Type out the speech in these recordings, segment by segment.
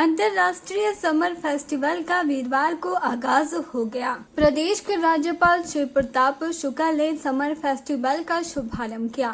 अंतर्राष्ट्रीय summer festival का वीरवार को आगाज हो गया। प्रदेश के राज्यपाल शिव प्रताप शुक्ल ने समर फेस्टिवल का शुभारंभ किया।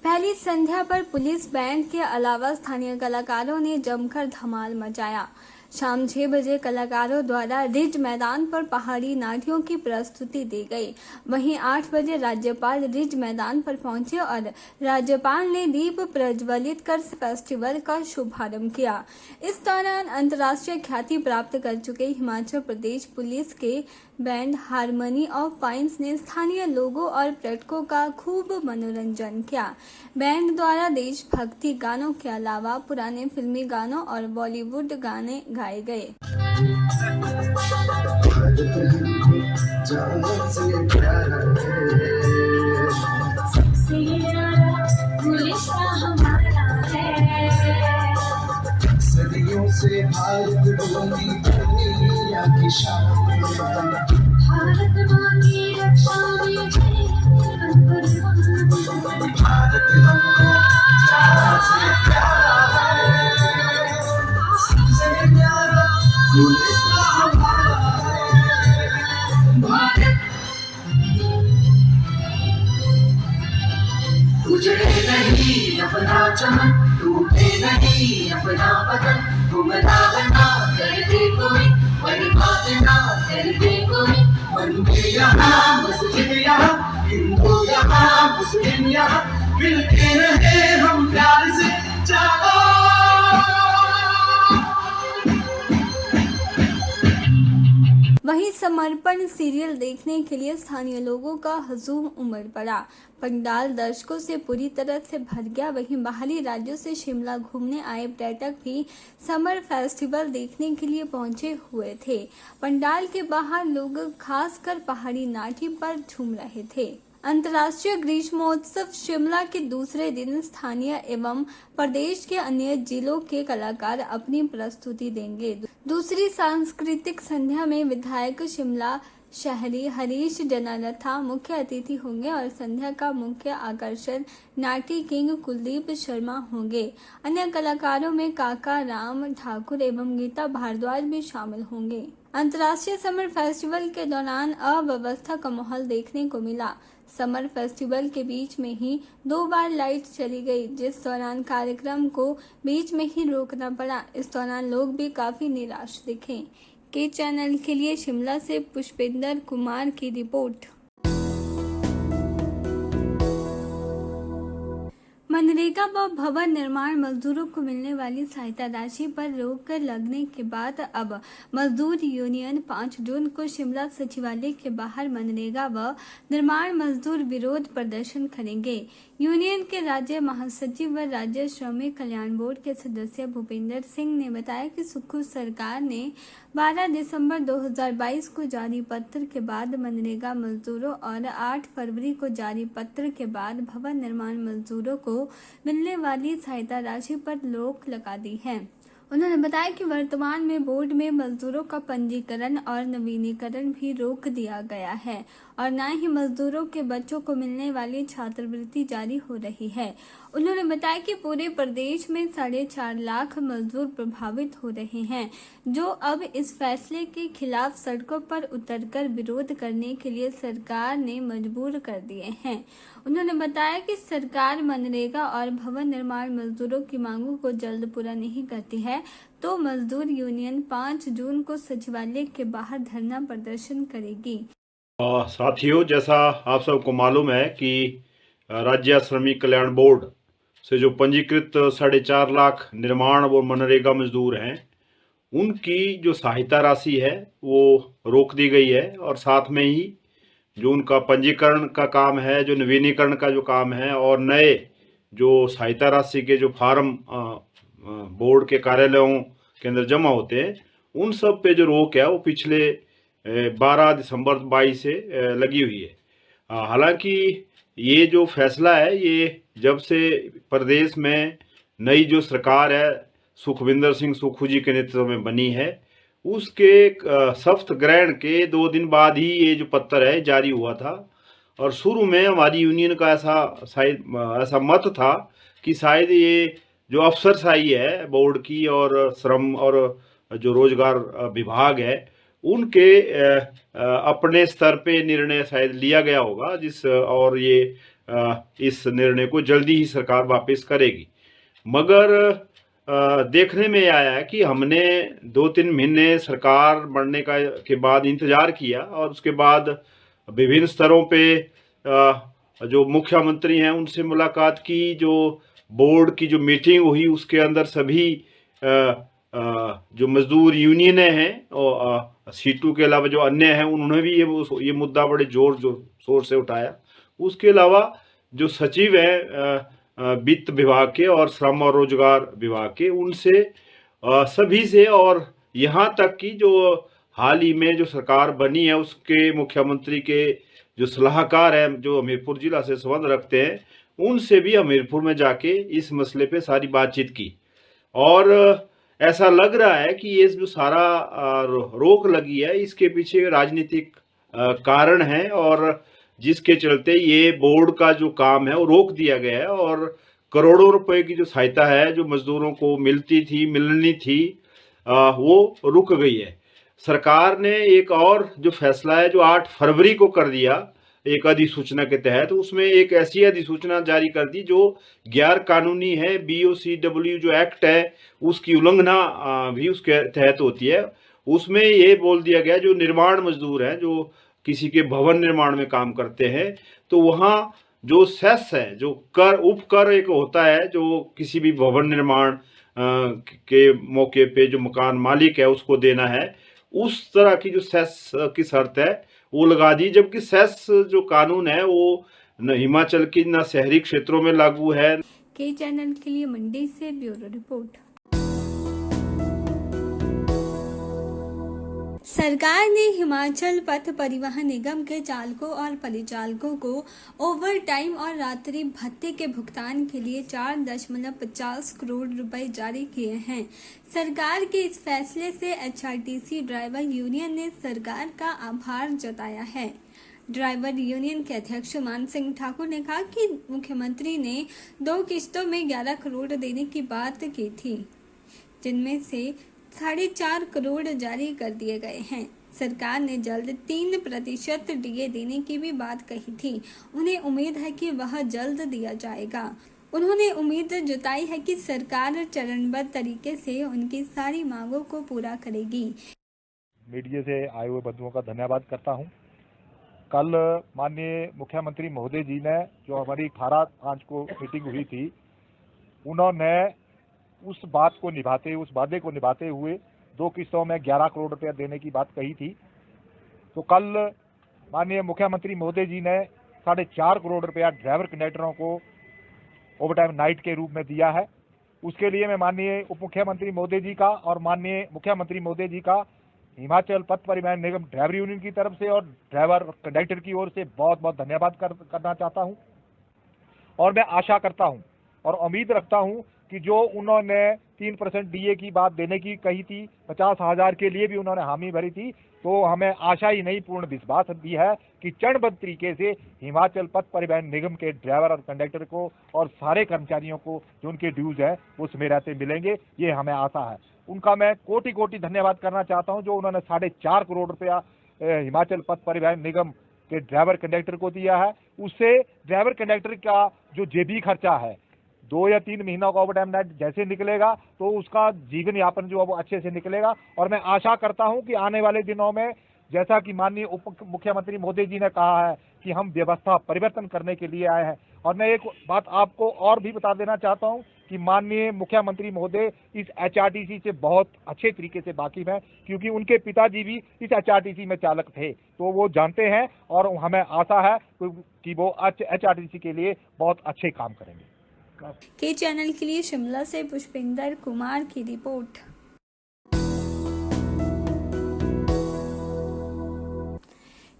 पहली संध्या पर पुलिस बैंड के अलावा स्थानीय कलाकारों ने जमकर धमाल मचाया। शाम 6 बजे कलाकारों द्वारा रिज मैदान पर पहाड़ी नाटियों की प्रस्तुति दी गई। वहीं 8 बजे राज्यपाल रिज मैदान पर पहुंचे और राज्यपाल ने दीप प्रज्वलित कर फेस्टिवल का शुभारंभ किया। इस दौरान अंतर्राष्ट्रीय ख्याति प्राप्त कर चुके हिमाचल प्रदेश पुलिस के बैंड हारमोनी ऑफ पाइन्स ने स्थानीय लोगों और पर्यटकों का खूब मनोरंजन किया। बैंड द्वारा देशभक्ति गानों के अलावा पुराने फिल्मी गानों और बॉलीवुड गाने गाए गए। सदियों से भारत बनी दुनिया की शान, भारत मां की रक्षा में भारत हमको जान से प्यारा है, सबसे प्यारा पुलिस का हमारा है। भारत उजड़े नहीं अपना चमन, टूटे नहीं अपना बदन, गुमराह कर दे कोई, बर्बाद ना कर दे कोई। मंदिर यहाँ मस्जिद यहाँ, हिंदू यहाँ मुस्लिम यहाँ, मिलके रहे हम प्यार से जाओ। वहीं समर्पण सीरियल देखने के लिए स्थानीय लोगों का हजूम उमड़ पड़ा। पंडाल दर्शकों से पूरी तरह से भर गया। वहीं बाहरी राज्यों से शिमला घूमने आए पर्यटक भी समर फेस्टिवल देखने के लिए पहुंचे हुए थे। पंडाल के बाहर लोग खासकर पहाड़ी नाटी पर झूम रहे थे। अंतर्राष्ट्रीय ग्रीष्मोत्सव शिमला के दूसरे दिन स्थानीय एवं प्रदेश के अन्य जिलों के कलाकार अपनी प्रस्तुति देंगे। दूसरी सांस्कृतिक संध्या में विधायक शिमला शहरी हरीश जनालथा मुख्य अतिथि होंगे और संध्या का मुख्य आकर्षण नाटी किंग कुलदीप शर्मा होंगे। अन्य कलाकारों में काका राम ठाकुर एवं गीता भारद्वाज भी शामिल होंगे। अंतर्राष्ट्रीय समर फेस्टिवल के दौरान अव्यवस्था का माहौल देखने को मिला। समर फेस्टिवल के बीच में ही 2 बार लाइट चली गई, जिस दौरान कार्यक्रम को बीच में ही रोकना पड़ा। इस दौरान लोग भी काफी निराश दिखे। के चैनल के लिए शिमला से पुष्पेंद्र कुमार की रिपोर्ट। मनरेगा व भवन निर्माण मजदूरों को मिलने वाली सहायता राशि पर रोक लगने के बाद अब मजदूर यूनियन 5 जून को शिमला सचिवालय के बाहर मनरेगा व निर्माण मजदूर विरोध प्रदर्शन करेंगे। यूनियन के राज्य महासचिव व राज्य श्रमिक कल्याण बोर्ड के सदस्य भूपेंद्र सिंह ने बताया कि सुक्खू सरकार ने 12 दिसंबर 2022 को जारी पत्र के बाद मनरेगा मजदूरों और 8 फरवरी को जारी पत्र के बाद भवन निर्माण मजदूरों को मिलने वाली सहायता राशि पर रोक लगा दी है। उन्होंने बताया कि वर्तमान में बोर्ड में मजदूरों का पंजीकरण और नवीनीकरण भी रोक दिया गया है और न ही मजदूरों के बच्चों को मिलने वाली छात्रवृत्ति जारी हो रही है। उन्होंने बताया कि पूरे प्रदेश में 4.5 लाख मजदूर प्रभावित हो रहे हैं, जो अब इस फैसले के खिलाफ सड़कों पर उतरकर विरोध करने के लिए सरकार ने मजबूर कर दिए हैं। उन्होंने बताया कि सरकार मनरेगा और भवन निर्माण मजदूरों की मांगों को जल्द पूरा नहीं करती है तो मजदूर यूनियन 5 जून को सचिवालय के बाहर धरना प्रदर्शन करेगी। साथियों, जैसा आप सबको मालूम है कि राज्य श्रमिक कल्याण बोर्ड से जो पंजीकृत 4.5 लाख निर्माण और मनरेगा मजदूर हैं, उनकी जो सहायता राशि है वो रोक दी गई है और साथ में ही जो उनका पंजीकरण का काम है, जो नवीनीकरण का जो काम है और नए जो सहायता राशि के जो फार्म बोर्ड के कार्यालयों के अंदर जमा होते हैं, उन सब पे जो रोक है वो पिछले 12 दिसंबर 22 से लगी हुई है। हालांकि ये जो फैसला है ये जब से प्रदेश में नई जो सरकार है सुखविंदर सिंह सुक्खू जी के नेतृत्व में बनी है, उसके सख्त ग्रहण के 2 दिन बाद ही ये जो पत्र है जारी हुआ था। और शुरू में हमारी यूनियन का ऐसा मत था कि शायद ये जो अफसरशाही है बोर्ड की और श्रम और जो रोजगार विभाग है उनके अपने स्तर पे निर्णय शायद लिया गया होगा, और ये इस निर्णय को जल्दी ही सरकार वापस करेगी। मगर देखने में आया है कि हमने 2-3 महीने सरकार बनने के बाद इंतजार किया और उसके बाद विभिन्न स्तरों पे जो मुख्यमंत्री हैं उनसे मुलाकात की, जो बोर्ड की जो मीटिंग हुई उसके अंदर सभी जो मजदूर यूनियनें हैं और सीटू के अलावा जो अन्य हैं उन्होंने भी ये मुद्दा बड़े जोर शोर से उठाया। उसके अलावा जो सचिव हैं वित्त विभाग के और श्रम और रोजगार विभाग के, उनसे सभी से, और यहाँ तक कि जो हाल ही में जो सरकार बनी है उसके मुख्यमंत्री के जो सलाहकार हैं जो हमीरपुर जिला से संबंध रखते हैं, उनसे भी हमीरपुर में जाके इस मसले पे सारी बातचीत की। और ऐसा लग रहा है कि ये जो सारा रोक लगी है इसके पीछे राजनीतिक कारण है, और जिसके चलते ये बोर्ड का जो काम है वो रोक दिया गया है, और करोड़ों रुपए की जो सहायता है जो मजदूरों को मिलनी थी वो रुक गई है। सरकार ने एक और जो फैसला है जो 8 फरवरी को कर दिया एक अधिसूचना के तहत, उसमें एक ऐसी अधिसूचना जारी कर दी जो गैर कानूनी है। BOCW जो एक्ट है उसकी उल्लंघना भी उसके तहत होती है। उसमें ये बोल दिया गया जो निर्माण मजदूर हैं जो किसी के भवन निर्माण में काम करते हैं, तो वहाँ जो सेस है, जो कर उपकर एक होता है जो किसी भी भवन निर्माण के मौके पे जो मकान मालिक है उसको देना है, उस तरह की जो सेस की शर्त है वो लगा दी। जबकि सेस जो कानून है वो न हिमाचल की न शहरी क्षेत्रों में लागू है। के चैनल के लिए मंडी से ब्यूरो रिपोर्ट। सरकार ने हिमाचल पथ परिवहन निगम के चालकों और परिचालकों को ओवर टाइम और रात्रि भत्ते के भुगतान के लिए 4.50 करोड़ रुपए जारी किए हैं। सरकार के इस फैसले से HRTC ड्राइवर यूनियन ने सरकार का आभार जताया है। ड्राइवर यूनियन के अध्यक्ष मान सिंह ठाकुर ने कहा कि मुख्यमंत्री ने 2 किस्तों में 11 करोड़ देने की बात की थी, जिनमें से 4.5 करोड़ जारी कर दिए गए हैं। सरकार ने जल्द 3% DA देने की भी बात कही थी। उन्हें उम्मीद है कि वह जल्द दिया जाएगा। उन्होंने उम्मीद जताई है कि सरकार चरणबद्ध तरीके से उनकी सारी मांगों को पूरा करेगी। मीडिया से आए हुए बंधुओं का धन्यवाद करता हूं। कल माननीय मुख्यमंत्री महोदय जी ने जो हमारी 18/5 को मीटिंग हुई थी, उन्होंने उस वादे को निभाते हुए 2 किस्तों में 11 करोड़ रुपया देने की बात कही थी। तो कल माननीय मुख्यमंत्री महोदय जी ने 4.5 करोड़ रुपया ड्राइवर कंडक्टरों को ओवरटाइम नाइट के रूप में दिया है। उसके लिए मैं माननीय उप मुख्यमंत्री महोदय जी का और माननीय मुख्यमंत्री महोदय जी का हिमाचल पथ परिवहन निगम ड्राइवर यूनियन की तरफ से और ड्राइवर कंडक्टर की ओर से बहुत बहुत धन्यवाद करना चाहता हूं। और मैं आशा करता हूं और उम्मीद रखता हूं कि जो उन्होंने 3% DA की बात देने की कही थी, 50,000 के लिए भी उन्होंने हामी भरी थी, तो हमें आशा ही नहीं पूर्ण विश्वास भी है कि चरणबद्ध तरीके से हिमाचल पथ परिवहन निगम के ड्राइवर और कंडक्टर को और सारे कर्मचारियों को जो उनके ड्यूज है वो समय रहते मिलेंगे, ये हमें आशा है। उनका मैं कोटि धन्यवाद करना चाहता हूं जो उन्होंने 4.5 करोड़ रुपया हिमाचल पथ परिवहन निगम के ड्राइवर कंडक्टर को दिया है। उससे ड्राइवर कंडक्टर का जो जेबी खर्चा है 2 या 3 महीनों का ओवरटाइम नाइट जैसे निकलेगा तो उसका जीवन यापन जो है वो अच्छे से निकलेगा। और मैं आशा करता हूं कि आने वाले दिनों में जैसा कि माननीय उप मुख्यमंत्री महोदय जी ने कहा है कि हम व्यवस्था परिवर्तन करने के लिए आए हैं। और मैं एक बात आपको और भी बता देना चाहता हूं कि माननीय मुख्यमंत्री महोदय इस HRTC से बहुत अच्छे तरीके से वाकिफ हैं, क्योंकि उनके पिताजी भी इस HRTC में चालक थे, तो वो जानते हैं और हमें आशा है कि वो HRTC के लिए बहुत अच्छे काम करेंगे। के चैनल के लिए शिमला से पुष्पिंदर कुमार की रिपोर्ट।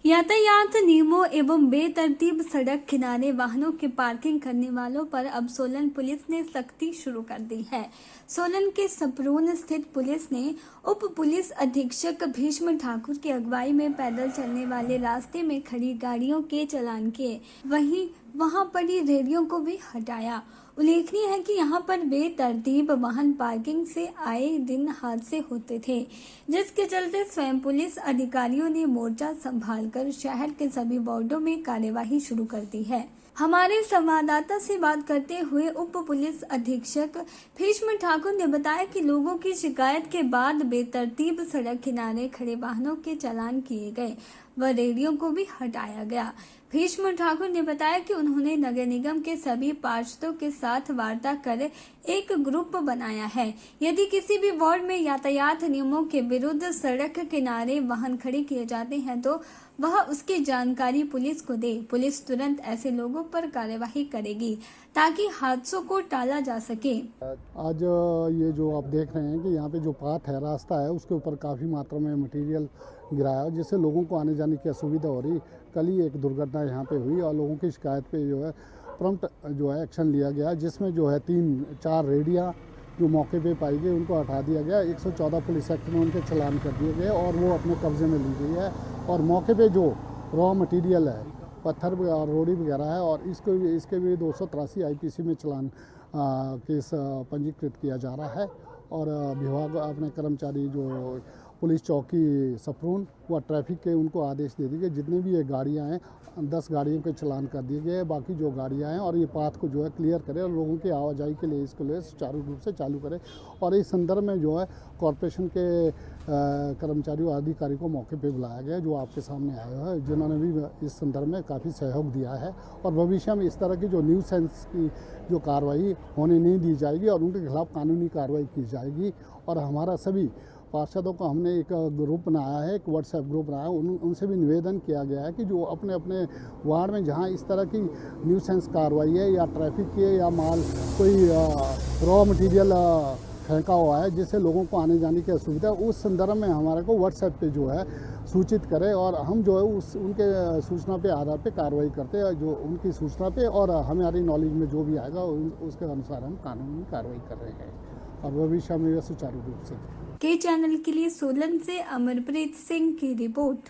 यातायात नियमों एवं बेतरतीब सड़क किनारे वाहनों की पार्किंग करने वालों पर अब सोलन पुलिस ने सख्ती शुरू कर दी है। सोलन के सपरून स्थित पुलिस ने उप पुलिस अधीक्षक भीष्म ठाकुर की अगुवाई में पैदल चलने वाले रास्ते में खड़ी गाड़ियों के चालान किए, वहीं वहां पड़ी रेहड़ियों को भी हटाया। उल्लेखनीय है कि यहां पर बेतरतीब वाहन पार्किंग से आए दिन हादसे होते थे, जिसके चलते स्वयं पुलिस अधिकारियों ने मोर्चा संभालकर शहर के सभी वार्डों में कार्यवाही शुरू कर दी है। हमारे संवाददाता से बात करते हुए उप पुलिस अधीक्षक भीष्म ठाकुर ने बताया कि लोगों की शिकायत के बाद बेतरतीब सड़क किनारे खड़े वाहनों के चालान किए गए व रेडियो को भी हटाया गया। भीष्म ठाकुर ने बताया कि उन्होंने नगर निगम के सभी पार्षदों के साथ वार्ता कर एक ग्रुप बनाया है। यदि किसी भी वार्ड में यातायात नियमों के विरुद्ध सड़क किनारे वाहन खड़े किए जाते हैं तो वह उसकी जानकारी पुलिस को दे। पुलिस तुरंत ऐसे लोगों पर कार्यवाही करेगी ताकि हादसों को टाला जा सके। आज ये जो आप देख रहे हैं कि यहाँ पे जो पाथ है, रास्ता है, उसके ऊपर काफ़ी मात्रा में मटेरियल गिराया जिससे लोगों को आने जाने की असुविधा हो रही। कल ही एक दुर्घटना यहाँ पे हुई और लोगों की शिकायत पे जो है प्रॉम्प्ट जो है एक्शन लिया गया, जिसमें जो है 3-4 रेडियाँ जो मौके पे पाई गई उनको हटा दिया गया। 114 पुलिस एक्ट में उनके चालान कर दिए गए और वो अपने कब्जे में ली गई है। और मौके पे जो रॉ मटेरियल है, पत्थर और रोड़ी वगैरह है, और इसके भी 283 IPC में चालान केस पंजीकृत किया जा रहा है। और विभाग अपने कर्मचारी जो पुलिस चौकी सफरून व ट्रैफिक के उनको आदेश दे दिए गए, जितनी भी ये गाड़ियाँ हैं 10 गाड़ियों के चालान कर दिए गए। बाकी जो गाड़ियाँ हैं और ये पाथ को जो है क्लियर करें और लोगों की आवाजाही के लिए इसको सुचारू रूप से चालू करें। और इस संदर्भ में जो है कॉरपोरेशन के कर्मचारियों अधिकारी को मौके पे बुलाया गया, जो आपके सामने आया है, जिन्होंने भी इस संदर्भ में काफ़ी सहयोग दिया है। और भविष्य में इस तरह की जो न्यूसेंस की जो कार्रवाई होने नहीं दी जाएगी और उनके खिलाफ कानूनी कार्रवाई की जाएगी। और हमारा सभी पार्षदों को हमने एक ग्रुप बनाया है, एक व्हाट्सएप ग्रुप बनाया है, उनसे भी निवेदन किया गया है कि जो अपने अपने वार्ड में जहां इस तरह की न्यूसेंस कार्रवाई है या ट्रैफिक की है या माल कोई रॉ मटेरियल फेंका हुआ है जिससे लोगों को आने जाने की असुविधा, उस संदर्भ में हमारे को व्हाट्सएप पे जो है सूचित करें और हम जो है उनके सूचना पे आधार पे कार्रवाई करते हैं, जो उनकी सूचना पे और हमारी नॉलेज में जो भी आएगा उसके अनुसार हम कानूनी कार्रवाई कर रहे हैं और भविष्य में सुचारू रूप से। के चैनल के लिए सोलन से अमरप्रीत सिंह की रिपोर्ट।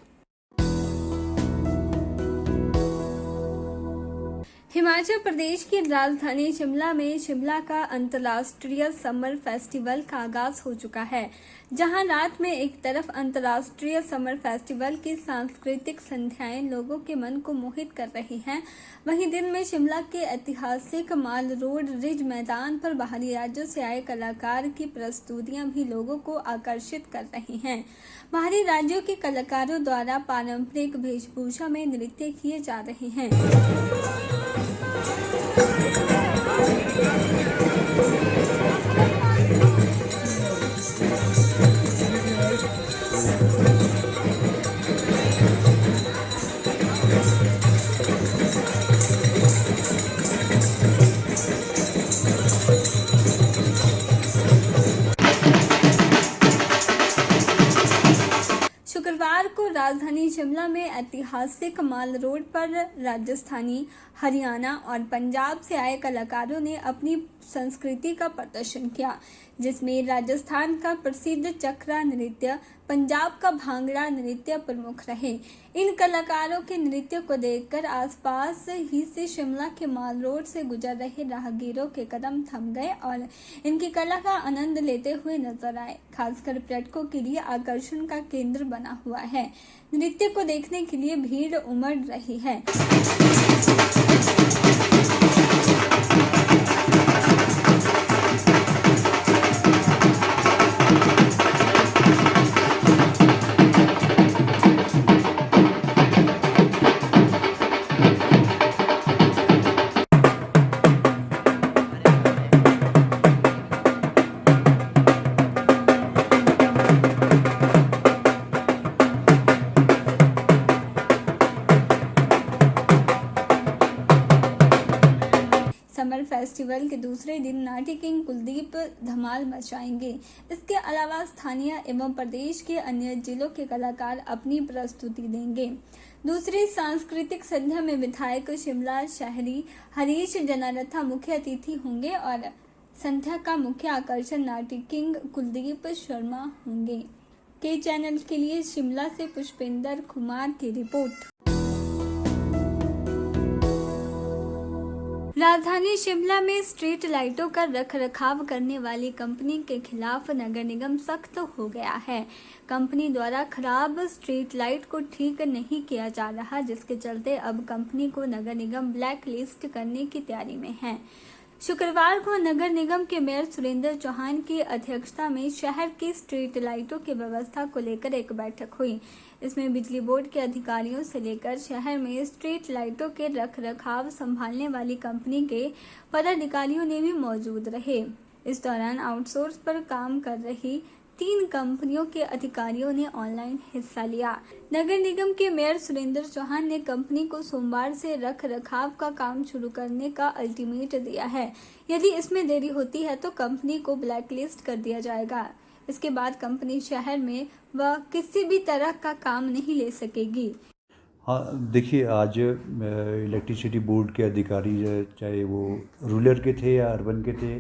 हिमाचल प्रदेश की राजधानी शिमला में शिमला का अंतर्राष्ट्रीय समर फेस्टिवल का आगाज हो चुका है, जहां रात में एक तरफ अंतर्राष्ट्रीय समर फेस्टिवल की सांस्कृतिक संध्याएं लोगों के मन को मोहित कर रही हैं, वहीं दिन में शिमला के ऐतिहासिक माल रोड रिज मैदान पर बाहरी राज्यों से आए कलाकार की प्रस्तुतियां भी लोगों को आकर्षित कर रही हैं। बाहरी राज्यों के कलाकारों द्वारा पारंपरिक वेशभूषा में नृत्य किए जा रहे हैं। शुक्रवार को राजधानी शिमला में ऐतिहासिक माल रोड पर राजस्थानी, हरियाणा और पंजाब से आए कलाकारों ने अपनी संस्कृति का प्रदर्शन किया, जिसमें राजस्थान का प्रसिद्ध चक्रा नृत्य, पंजाब का भांगड़ा नृत्य प्रमुख रहे। इन कलाकारों के नृत्य को देखकर आसपास ही से शिमला के माल रोड से गुजर रहे राहगीरों के कदम थम गए और इनकी कला का आनंद लेते हुए नजर आए। खासकर पर्यटकों के लिए आकर्षण का केंद्र बना हुआ है। नृत्य को देखने के लिए भीड़ उमड़ रही है। समर फेस्टिवल के दूसरे दिन नाट्य किंग कुलदीप धमाल मचाएंगे। इसके अलावा स्थानीय एवं प्रदेश के अन्य जिलों के कलाकार अपनी प्रस्तुति देंगे। दूसरी सांस्कृतिक संध्या में विधायक शिमला शहरी हरीश जनारथा मुख्य अतिथि होंगे और संध्या का मुख्य आकर्षण नाट्य किंग कुलदीप शर्मा होंगे। के चैनल के लिए शिमला से पुष्पेंद्र कुमार की रिपोर्ट। राजधानी शिमला में स्ट्रीट लाइटों का रखरखाव करने वाली कंपनी के खिलाफ नगर निगम सख्त हो गया है। कंपनी द्वारा खराब स्ट्रीट लाइट को ठीक नहीं किया जा रहा, जिसके चलते अब कंपनी को नगर निगम ब्लैक लिस्ट करने की तैयारी में है। शुक्रवार को नगर निगम के मेयर सुरेंद्र चौहान की अध्यक्षता में शहर की स्ट्रीट लाइटों की व्यवस्था को लेकर एक बैठक हुई। इसमें बिजली बोर्ड के अधिकारियों से लेकर शहर में स्ट्रीट लाइटों के रखरखाव संभालने वाली कंपनी के पदाधिकारियों ने भी मौजूद रहे। इस दौरान आउटसोर्स पर काम कर रही 3 कंपनियों के अधिकारियों ने ऑनलाइन हिस्सा लिया। नगर निगम के मेयर सुरेंद्र चौहान ने कंपनी को सोमवार से रखरखाव का काम शुरू करने का अल्टीमेट दिया है। यदि इसमें देरी होती है तो कंपनी को ब्लैकलिस्ट कर दिया जाएगा। इसके बाद कंपनी शहर में व किसी भी तरह का काम नहीं ले सकेगी। हाँ, देखिए, आज इलेक्ट्रिसिटी बोर्ड के अधिकारी, चाहे वो रूरल के थे या अर्बन के थे,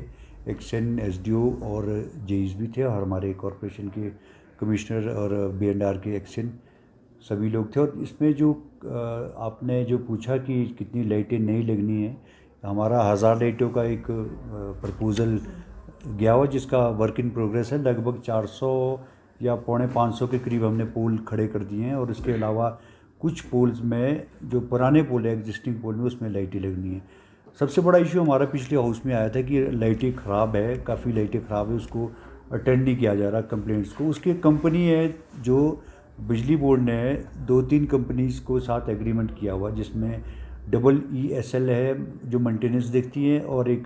एक्सन, एसडीओ और जेईस भी थे, और हमारे कॉरपोरेशन के कमिश्नर और बीएनआर के एक्सन, सभी लोग थे। और इसमें जो आपने जो पूछा कि कितनी लाइटें नहीं लगनी है, हमारा 1000 लाइटों का एक प्रपोज़ल गया हुआ, जिसका वर्क इन प्रोग्रेस है। लगभग 400 या 450 के करीब हमने पोल खड़े कर दिए हैं, और इसके अलावा कुछ पोल्स में जो पुराने पोल है, एग्जिस्टिंग पोल में, उसमें लाइटें लगनी है। सबसे बड़ा इशू हमारा पिछले हाउस में आया था कि लाइटें ख़राब है, काफ़ी लाइटें ख़राब है, उसको अटेंड नहीं किया जा रहा कंप्लेंट्स को। उसकी एक कंपनी है जो बिजली बोर्ड ने 2-3 कंपनीज़ को साथ एग्रीमेंट किया हुआ, जिसमें EESL है जो मेंटेनेंस देखती है, और एक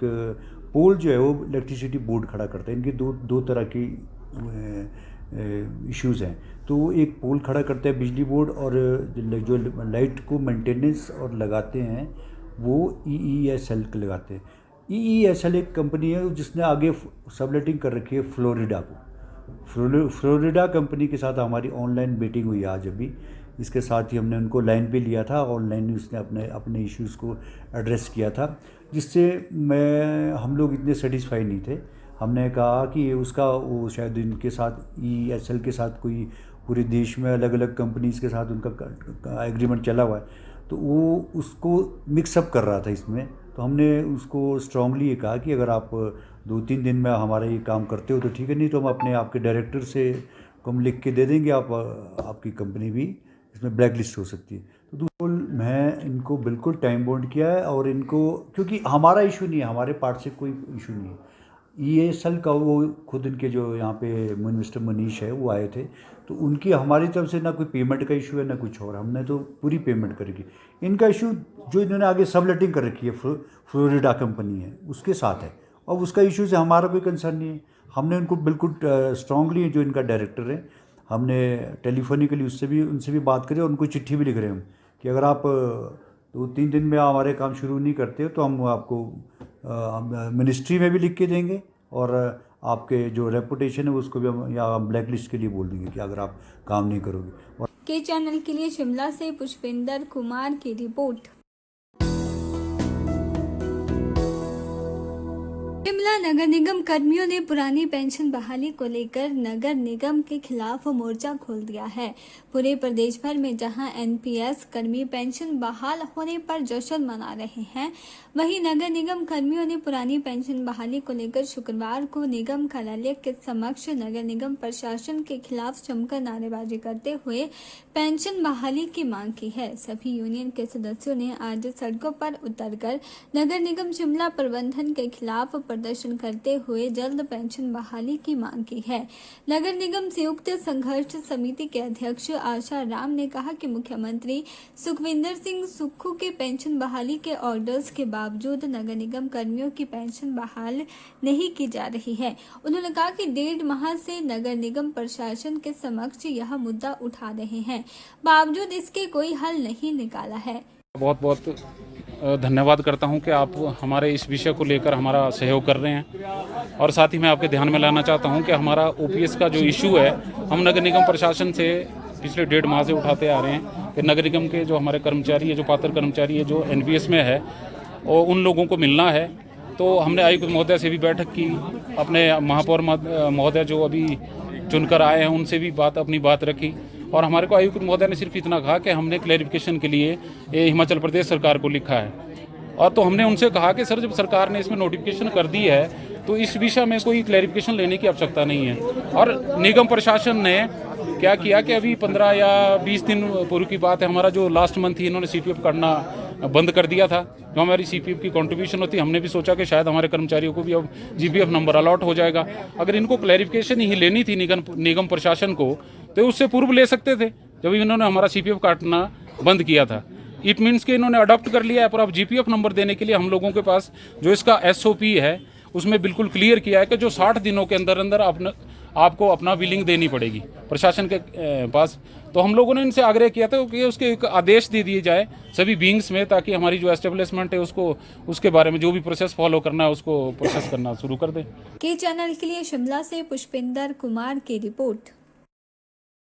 पोल जो है वो इलेक्ट्रिसिटी बोर्ड खड़ा करता है। इनके दो तरह की इश्यूज़ हैं। तो एक पोल खड़ा करता है बिजली बोर्ड, और जो लाइट को मेंटेनेंस और लगाते हैं वो EESL के लगाते हैं। EESL एक कंपनी है जिसने आगे सबलेटिंग कर रखी है फ्लोरिडा को। फ्लोरिडा कंपनी के साथ हमारी ऑनलाइन मीटिंग हुई आज अभी। इसके साथ ही हमने उनको लाइन पे लिया था, ऑनलाइन उसने अपने इश्यूज़ को एड्रेस किया था, जिससे हम लोग इतने सेटिस्फाई नहीं थे। हमने कहा कि उसका वो शायद इनके साथ EESL के साथ कोई पूरे देश में अलग अलग कंपनीज़ के साथ उनका एग्रीमेंट चला हुआ है, तो वो उसको मिक्सअप कर रहा था इसमें। तो हमने उसको स्ट्रांगली ये कहा कि अगर आप 2-3 दिन में हमारा ये काम करते हो तो ठीक है, नहीं तो हम आपके डायरेक्टर से हम लिख के दे देंगे, आपकी कंपनी भी इसमें ब्लैक लिस्ट हो सकती है। तो बिल्कुल मैं इनको बिल्कुल टाइम बाउंड किया है, और इनको, क्योंकि हमारा इशू नहीं है, हमारे पार्ट से कोई इशू नहीं है। EESL का वो खुद इनके जो यहाँ पे मिनिस्टर मनीष है वो आए थे, तो उनकी हमारी तरफ से ना कोई पेमेंट का इशू है ना कुछ और, हमने तो पूरी पेमेंट करेगी। इनका इशू जो इन्होंने आगे सबलेटिंग कर रखी है, फ्लोरिडा कंपनी है, उसके साथ है, और उसका इशू से हमारा कोई कंसर्न नहीं है। हमने उनको बिल्कुल स्ट्रांगली, जो इनका डायरेक्टर है, हमने टेलीफोनिकली उनसे भी बात करी, और उनको चिट्ठी भी लिख रहे हैं हम कि अगर आप 2-3 दिन में हमारे काम शुरू नहीं करते हो तो हम आपको मिनिस्ट्री में भी लिख के देंगे, और आपके जो रेपुटेशन है उसको भी हम या ब्लैक लिस्ट के लिए बोल देंगे कि अगर आप काम नहीं करोगे। और के चैनल के लिए शिमला से पुष्पिंदर कुमार की रिपोर्ट। शिमला नगर निगम कर्मियों ने पुरानी पेंशन बहाली को लेकर नगर निगम के खिलाफ मोर्चा खोल दिया है। पूरे प्रदेश भर में जहां NPS कर्मी पेंशन बहाल होने पर जश्न मना रहे हैं, वहीं नगर निगम कर्मियों ने पुरानी पेंशन बहाली को लेकर शुक्रवार को निगम कार्यालय के समक्ष नगर निगम प्रशासन के खिलाफ जमकर नारेबाजी करते हुए पेंशन बहाली की मांग की है। सभी यूनियन के सदस्यों ने आज सड़कों पर उतरकर नगर निगम शिमला प्रबंधन के खिलाफ प्रदर्शन करते हुए जल्द पेंशन बहाली की मांग की है। नगर निगम संयुक्त संघर्ष समिति के अध्यक्ष आशा राम ने कहा कि मुख्यमंत्री सुखविंदर सिंह सुक्खू के पेंशन बहाली के ऑर्डर्स के बावजूद नगर निगम कर्मियों की पेंशन बहाल नहीं की जा रही है। उन्होंने कहा कि 1.5 माह से नगर निगम प्रशासन के समक्ष यह मुद्दा उठा रहे हैं, बावजूद इसके कोई हल नहीं निकाला है। बहुत बहुत धन्यवाद करता हूं कि आप हमारे इस विषय को लेकर हमारा सहयोग कर रहे हैं, और साथ ही मैं आपके ध्यान में लाना चाहता हूं कि हमारा OPS का जो इशू है, हम नगर निगम प्रशासन से पिछले 1.5 माह से उठाते आ रहे हैं कि नगर निगम के जो हमारे कर्मचारी है, जो पात्र कर्मचारी है, जो NPS में है, और उन लोगों को मिलना है। तो हमने आयुक्त महोदय से भी बैठक की, अपने महापौर महोदय जो अभी चुनकर आए हैं उनसे भी अपनी बात रखी, और हमारे को आयुक्त महोदय ने सिर्फ इतना कहा कि हमने क्लैरिफिकेशन के लिए हिमाचल प्रदेश सरकार को लिखा है। और तो हमने उनसे कहा कि सर जब सरकार ने इसमें नोटिफिकेशन कर दी है तो इस विषय में कोई क्लैरिफिकेशन लेने की आवश्यकता नहीं है। और निगम प्रशासन ने क्या किया कि अभी 15 या 20 दिन पूर्व की बात है, हमारा जो लास्ट मंथ ही इन्होंने CPF काटना बंद कर दिया था। जो हमारी CPF की कंट्रीब्यूशन होती, हमने भी सोचा कि शायद हमारे कर्मचारियों को भी अब GPF नंबर अलॉट हो जाएगा। अगर इनको क्लैरिफिकेशन ही लेनी थी निगम प्रशासन को तो उससे पूर्व ले सकते थे जब इन्होंने हमारा CPF काटना बंद किया था। इट मीन्स कि इन्होंने अडॉप्ट कर लिया है, पर अब GPF नंबर देने के लिए हम लोगों के पास जो इसका SOP है उसमें बिल्कुल क्लियर किया है कि जो 60 दिनों के अंदर अंदर आपको अपना बिलिंग देनी पड़ेगी प्रशासन के पास। तो हम लोगों ने इनसे आग्रह किया था कि उसके एक आदेश दे दिए जाए सभी विंग्स में, ताकि हमारी जो एस्टेब्लिशमेंट है उसको उसके बारे में जो भी प्रोसेस फॉलो करना है उसको प्रोसेस करना शुरू कर दें। के चैनल के लिए शिमला से पुष्पिंदर कुमार की रिपोर्ट।